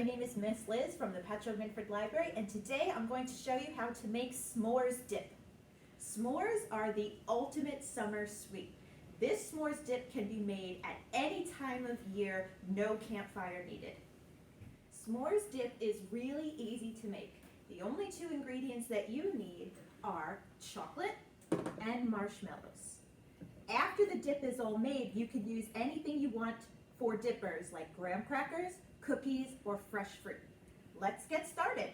my name is Miss Liz from the Patchogue-Medford Library, and today I'm going to show you how to make s'mores dip. S'mores are the ultimate summer sweet. This s'mores dip can be made at any time of year, no campfire needed. S'mores dip is really easy to make. The only two ingredients that you need are chocolate and marshmallows. After the dip is all made, you can use anything you want for dippers like graham crackers, cookies, or fresh fruit. Let's get started.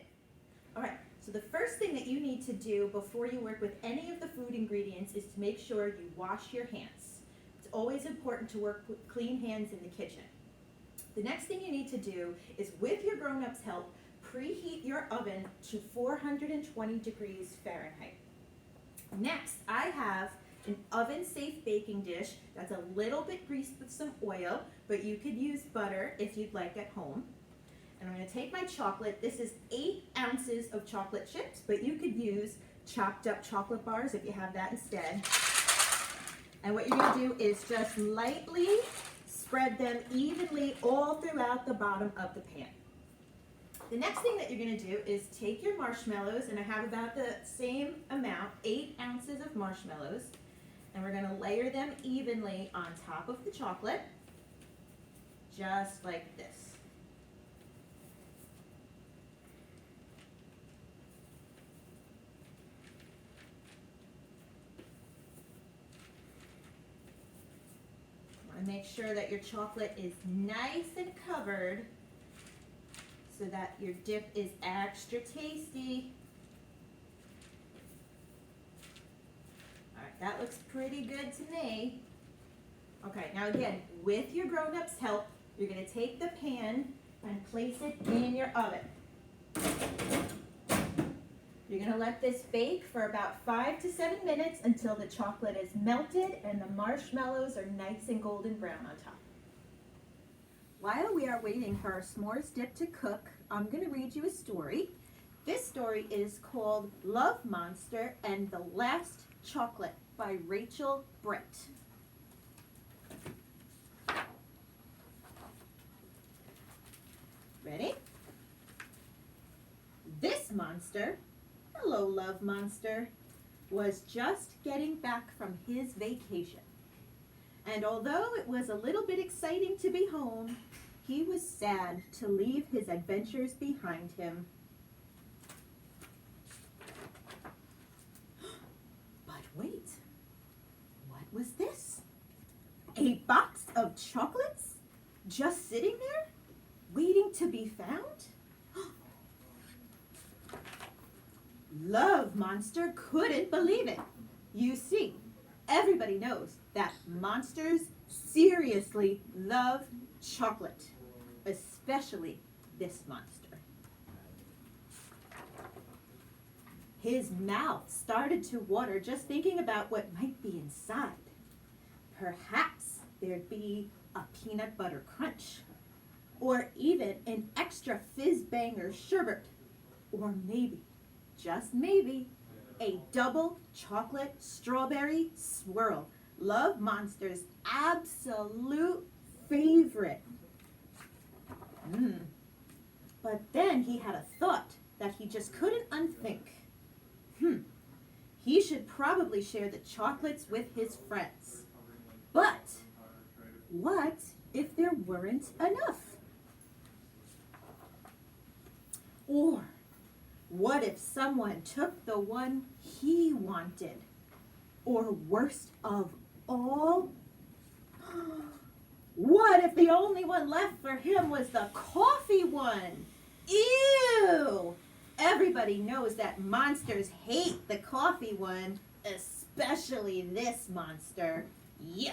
All right, so the first thing that you need to do before you work with any of the food ingredients is to make sure you wash your hands. It's always important to work with clean hands in the kitchen. The next thing you need to do is, with your grown-ups' help, preheat your oven to 420 degrees Fahrenheit. Next, I have an oven-safe baking dish that's a little bit greased with some oil, but you could use butter if you'd like at home. And I'm going to take my chocolate. This is 8 ounces of chocolate chips, but you could use chopped up chocolate bars if you have that instead. And what you're going to do is just lightly spread them evenly all throughout the bottom of the pan. The next thing that you're going to do is take your marshmallows, and I have about the same amount, 8 ounces of marshmallows, and we're going to layer them evenly on top of the chocolate, just like this. Want to make sure that your chocolate is nice and covered so that your dip is extra tasty. All right, that looks pretty good to me. Okay, now again, with your grown-ups' help, you're going to take the pan and place it in your oven. You're going to let this bake for about 5 to 7 minutes until the chocolate is melted and the marshmallows are nice and golden brown on top. While we are waiting for our s'mores dip to cook, I'm going to read you a story. This story is called Love Monster and the Last Chocolate by Rachel Brett. Ready? This monster, hello Love Monster, was just getting back from his vacation. And although it was a little bit exciting to be home, he was sad to leave his adventures behind him. But wait, what was this? A box of chocolates just sitting there, waiting to be found? Love Monster couldn't believe it. You see, everybody knows that monsters seriously love chocolate, especially this monster. His mouth started to water just thinking about what might be inside. Perhaps there'd be a peanut butter crunch, or even an extra fizz banger sherbet, or maybe, just maybe, a double chocolate strawberry swirl, Love Monster's absolute favorite. But then he had a thought that he just couldn't unthink. He should probably share the chocolates with his friends. But what if there weren't enough? Or what if someone took the one he wanted? Or worst of all, what if the only one left for him was the coffee one? Ew! Everybody knows that monsters hate the coffee one, especially this monster. Yuck!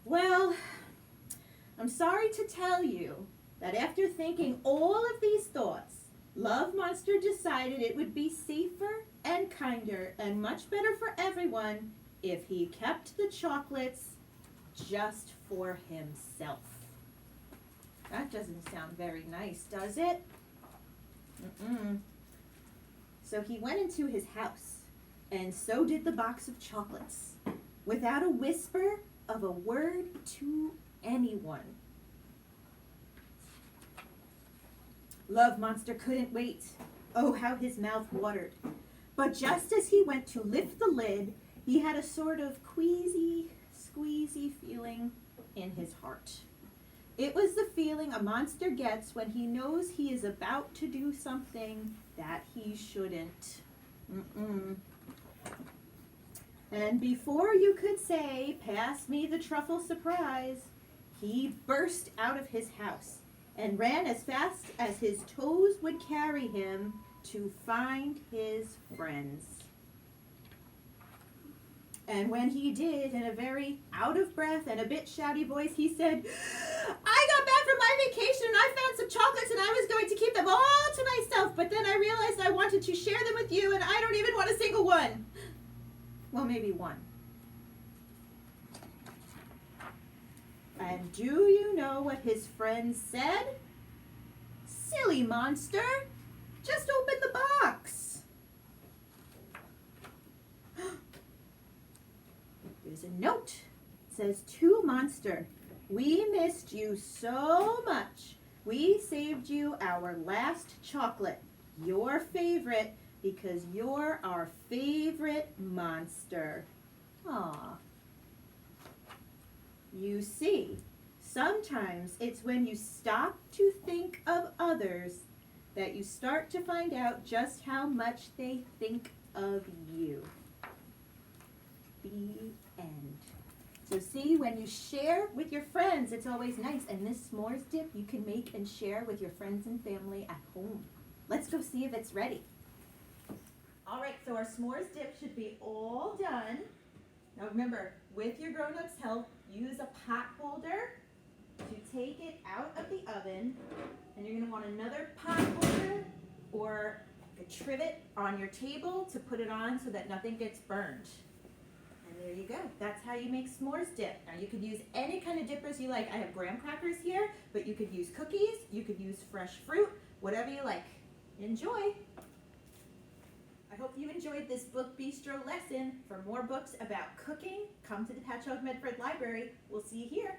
Well, I'm sorry to tell you that after thinking all of these thoughts, Love Monster decided it would be safer and kinder and much better for everyone if he kept the chocolates just for himself. That doesn't sound very nice, does it? So he went into his house, and so did the box of chocolates. Without a whisper of a word to anyone. Love Monster couldn't wait. Oh, how his mouth watered. But just as he went to lift the lid, he had a sort of queasy, squeezy feeling in his heart. It was the feeling a monster gets when he knows he is about to do something that he shouldn't. And before you could say, "Pass me the truffle surprise," he burst out of his house and ran as fast as his toes would carry him to find his friends. And when he did, in a very out of breath and a bit shouty voice, he said, "I got back from my vacation and I found some chocolates and I was going to keep them all to myself, but then I realized I wanted to share them with you and I don't even want a single one." Well, maybe one. And do you know what his friends said? "Silly monster, just open the box." There's a note. It says, "To Monster, we missed you so much. We saved you our last chocolate, your favorite, because you're our favorite monster." Aw. You see, sometimes it's when you stop to think of others that you start to find out just how much they think of you. The end. So see, when you share with your friends, it's always nice. And this s'mores dip you can make and share with your friends and family at home. Let's go see if it's ready. All right, so our s'mores dip should be all done. Now remember, with your grown-ups' help, use a pot holder to take it out of the oven. And you're going to want another pot holder or a trivet on your table to put it on so that nothing gets burned. And there you go. That's how you make s'mores dip. Now you could use any kind of dippers you like. I have graham crackers here, but you could use cookies, you could use fresh fruit, whatever you like. Enjoy! I hope you enjoyed this book Bistro lesson. For more books about cooking, come to the Patchogue-Medford Library. We'll see you here.